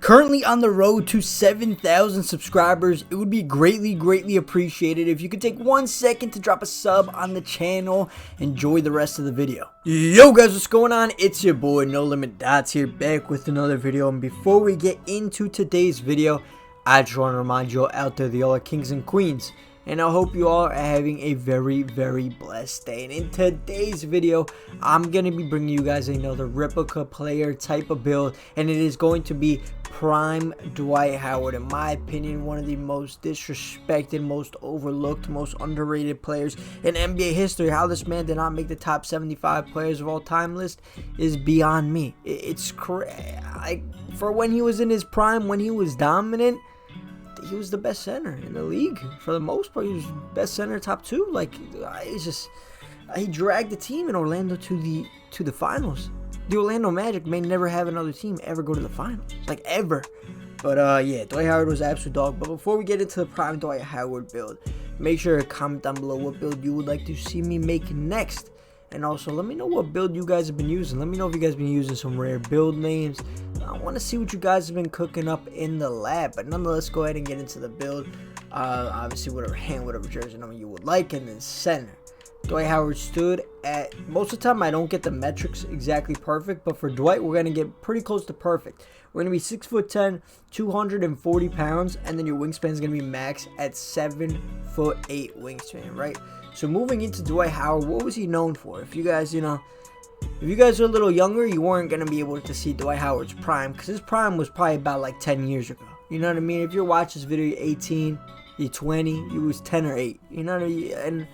Currently on the road to 7,000 subscribers. It would be greatly appreciated if you could take 1 second to drop a sub on the channel. Enjoy the rest of the video. Yo guys, what's going on? It's your boy No Limit Dots here, back with another video. And before we get into today's video, I just want to remind you all out there that y'all are kings and queens, and I hope you all are having a very blessed day. And in today's video, I'm going to be bringing you guys another replica player type of build, and it is going to be prime Dwight Howard. In my opinion, one of the most disrespected, most overlooked, most underrated players in NBA history. How this man did not make the top 75 players of all time list is beyond me. It's crazy. Like, for when he was in his prime, when he was dominant, he was the best center in the league for the most part. He was best center, top two. Like, he dragged the team in Orlando to the finals. The Orlando Magic may never have another team ever go to the finals, like ever. But yeah, Dwight Howard was an absolute dog. But before we get into the prime Dwight Howard build, make sure to comment down below what build you would like to see me make next. And also, let me know what build you guys have been using. Let me know if you guys have been using some rare build names. I want to see what you guys have been cooking up in the lab. But nonetheless, go ahead and get into the build. Obviously, whatever hand, whatever jersey number you would like. And then center. Dwight Howard stood at, most of the time I don't get the metrics exactly perfect, but for Dwight, we're going to get pretty close to perfect. We're going to be 6'10", 240 pounds, and then your wingspan is going to be max at 7'8" wingspan, right? So moving into Dwight Howard, what was he known for? If you guys, if you guys are a little younger, you weren't going to be able to see Dwight Howard's prime, because his prime was probably about like 10 years ago. You know what I mean? If you're watching this video, you're 18, you're 20, you was 10 or 8. You know what I mean? And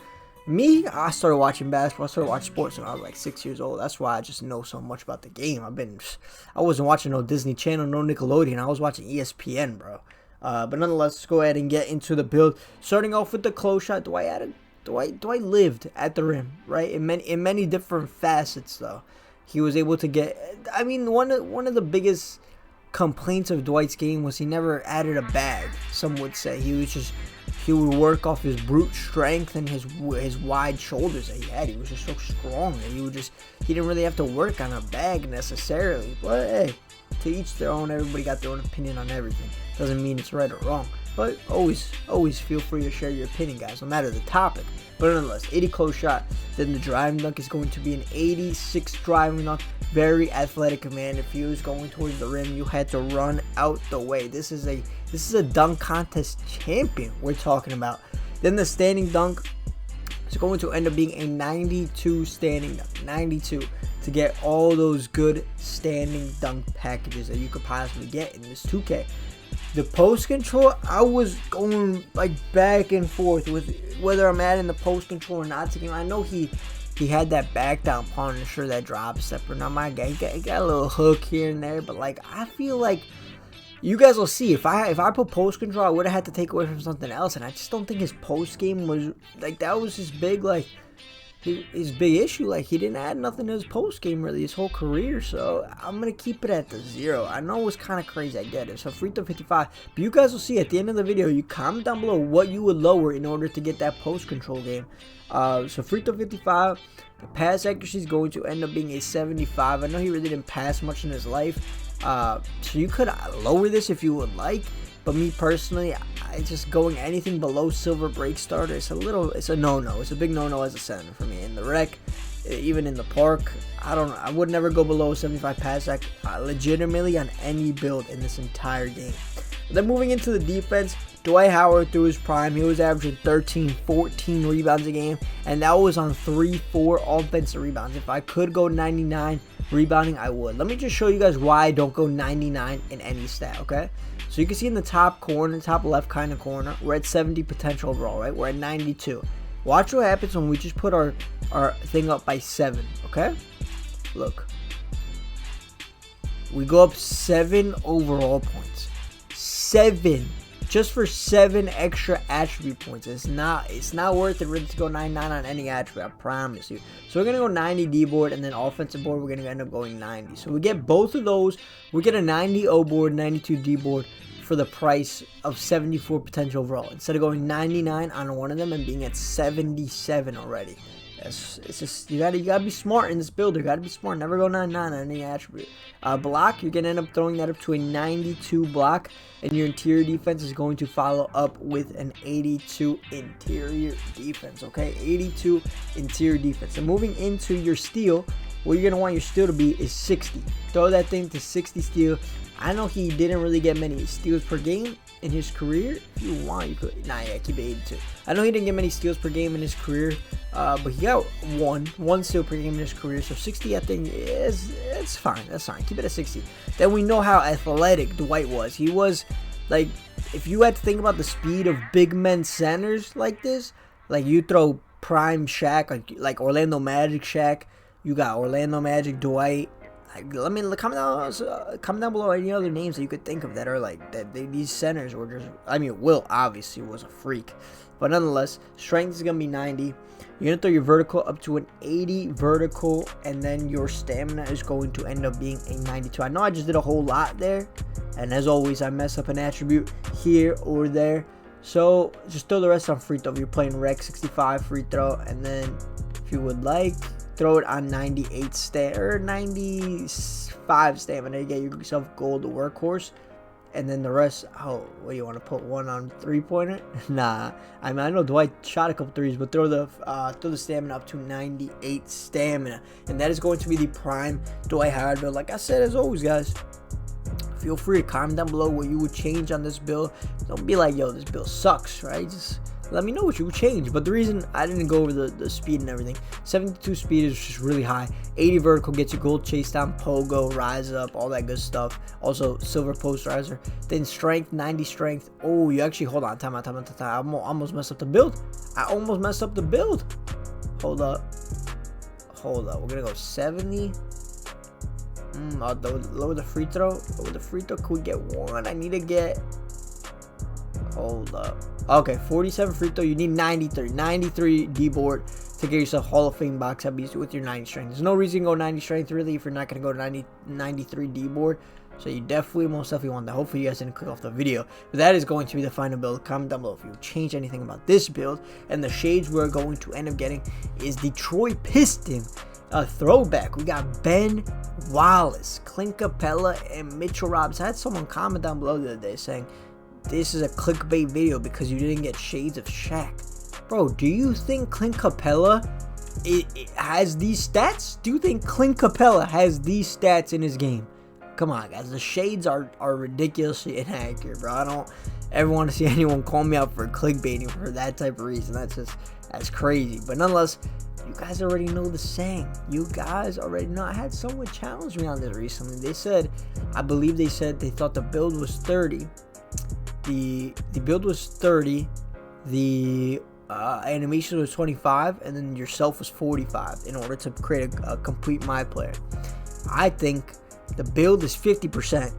me, I started watching basketball. I started watching sports when I was like 6 years old. That's why I just know so much about the game. I wasn't watching no Disney Channel, no Nickelodeon. I was watching ESPN, bro. But nonetheless, let's go ahead and get into the build. Starting off with the close shot, Dwight lived at the rim, right? In many different facets, though. He was able to get. I mean, one of the biggest complaints of Dwight's game was he never added a bag. Some would say he would work off his brute strength and his wide shoulders that he had. He was just so strong that he didn't really have to work on a bag necessarily. But hey, to each their own. Everybody got their own opinion on everything. Doesn't mean it's right or wrong. But always feel free to share your opinion, guys, no matter the topic. But nonetheless, 80 close shot. Then the driving dunk is going to be an 86 driving dunk. Very athletic, man. If he was going towards the rim, you had to run out the way. This is a dunk contest champion we're talking about. Then the standing dunk is going to end up being a 92 standing dunk. 92 to get all those good standing dunk packages that you could possibly get in this 2K. The post control, I was going like back and forth with whether I'm adding the post control or not. I know he had that back down punisher, that drop stepper. Now my guy, he got a little hook here and there, but like I feel like you guys will see if I put post control, I would have had to take away from something else, and I just don't think his post game was like that was his big his big issue. Like, he didn't add nothing to his post game really his whole career, so I'm gonna keep it at the 0. I know it was kind of crazy, I get it. So free throw 55, but you guys will see at the end of the video. You comment down below what you would lower in order to get that post control game. So free throw 55, the pass accuracy is going to end up being a 75. I know he really didn't pass much in his life, so you could lower this if you would like. But me personally, I just going anything below silver break starter, it's a no-no. It's a big no-no as a center for me. In the rec, even in the park, I would never go below 75 pass sec legitimately on any build in this entire game. Then moving into the defense, Dwight Howard through his prime, he was averaging 13, 14 rebounds a game, and that was on 3-4 offensive rebounds. If I could go 99 rebounding, I would. Let me just show you guys why I don't go 99 in any stat, okay? So you can see in the top corner, top left kind of corner, we're at 70 potential overall, right? We're at 92. Watch what happens when we just put our thing up by 7, okay? Look. We go up 7 overall points. 7. Just for 7 extra attribute points. It's not worth it really to go 99 on any attribute, I promise you. So we're going to go 90 D board, and then offensive board, we're going to end up going 90. So we get both of those. We get a 90 O board, 92 D board for the price of 74 potential overall. Instead of going 99 on one of them and being at 77 already. It's just you gotta be smart in this build. You gotta be smart. Never go 99 on any attribute. Block, you're gonna end up throwing that up to a 92 block, and your interior defense is going to follow up with an 82 interior defense. Okay, 82 interior defense. And moving into your steal, what you're gonna want your steal to be is 60. Throw that thing to 60 steal. I know he didn't really get many steals per game in his career. If you want, you could. Nah, yeah, keep it 82. I know he didn't get many steals per game in his career, but he got one steal per game in his career. So 60, I think, it's fine. That's fine. Keep it at 60. Then we know how athletic Dwight was. He was like, if you had to think about the speed of big men centers like this, like you throw prime Shaq, like Orlando Magic Shaq. You got Orlando Magic Dwight. Let me comment down below any other names that you could think of that are like that. These centers were just. I mean, Will obviously was a freak, but nonetheless, strength is gonna be 90. You're gonna throw your vertical up to an 80 vertical, and then your stamina is going to end up being a 92. I know I just did a whole lot there, and as always, I mess up an attribute here or there. So just throw the rest on free throw. If you're playing rec, 65 free throw, and then if you would like, throw it on 98 or 95 stamina. You get yourself gold workhorse, and then the rest. Oh, what do you want to put one on 3-pointer? Nah, I mean I know Dwight shot a couple threes, but throw the stamina up to 98 stamina, and that is going to be the prime Dwight Howard build. Like I said, as always, guys, feel free to comment down below what you would change on this build. Don't be like, yo, this build sucks, right? Just let me know what you would change. But the reason I didn't go over the speed and everything, 72 speed is just really high. 80 vertical gets you gold chase down, pogo, rise up, all that good stuff. Also silver post riser. Then strength, 90 strength. Oh, you actually, hold on, time out. I almost messed up the build. Hold up. We're gonna go 70. Lower the free throw. Could we get one? I need to get. Hold up. Okay, 47 free throw. You need 93 D board to get yourself Hall of Fame box at least with your 90 strength. There's no reason to go 90 strength really if you're not gonna go 93 D board. So you most definitely want that. Hopefully you guys didn't click off the video. But that is going to be the final build. Comment down below if you change anything about this build. And the shades we're going to end up getting is Detroit Piston. A throwback. We got Ben Wallace, Clint Capella, and Mitchell Robinson. I had someone comment down below the other day saying this is a clickbait video because you didn't get shades of Shaq. Bro, do you think Clint Capella it has these stats? Do you think Clint Capella has these stats in his game? Come on, guys. The shades are ridiculously inaccurate, bro. I don't ever want to see anyone call me out for clickbaiting for that type of reason. That's crazy. But nonetheless, you guys already know the saying. You guys already know. I had someone challenge me on this recently. They said, I believe they said they thought the build was 30. The build was 30. The animation was 25, and then yourself was 45 in order to create a complete my player. I think the build is 50%.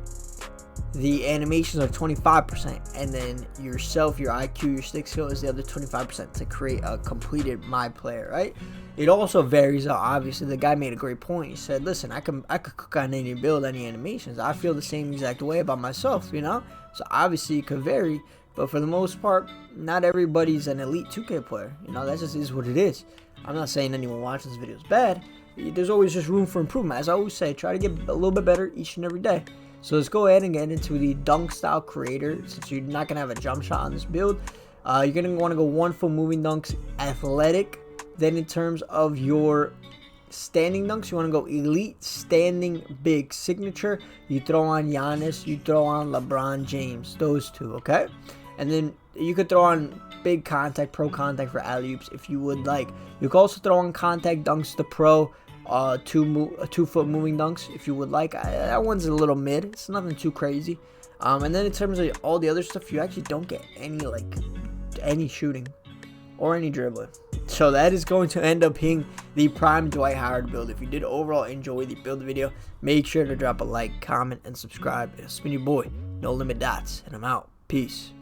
The animations are 25%, and then yourself, your IQ, your stick skill is the other 25% to create a completed my player, right? It also varies out. Obviously, the guy made a great point. He said, listen, I could cook on any build, any animations. I feel the same exact way about myself, you know? So obviously it could vary, but for the most part, not everybody's an elite 2K player. You know, that just is what it is. I'm not saying anyone watching this video is bad. There's always just room for improvement. As I always say, try to get a little bit better each and every day. So let's go ahead and get into the dunk style creator. Since you're not going to have a jump shot on this build, you're going to want to go 1 foot moving dunks, athletic. Then in terms of your standing dunks, you want to go elite, standing, big, signature. You throw on Giannis, you throw on LeBron James, those two, okay? And then you could throw on big contact, pro contact for alley-oops if you would like. You could also throw on contact dunks, the pro 2 foot moving dunks if you would like. That one's a little mid. It's nothing too crazy. And then in terms of all the other stuff, you actually don't get any shooting or any dribbling. So that is going to end up being the prime Dwight Howard build. If you did overall enjoy the build video, make sure to drop a like, comment, and subscribe. It's been your boy, No Limit Dots, and I'm out. Peace.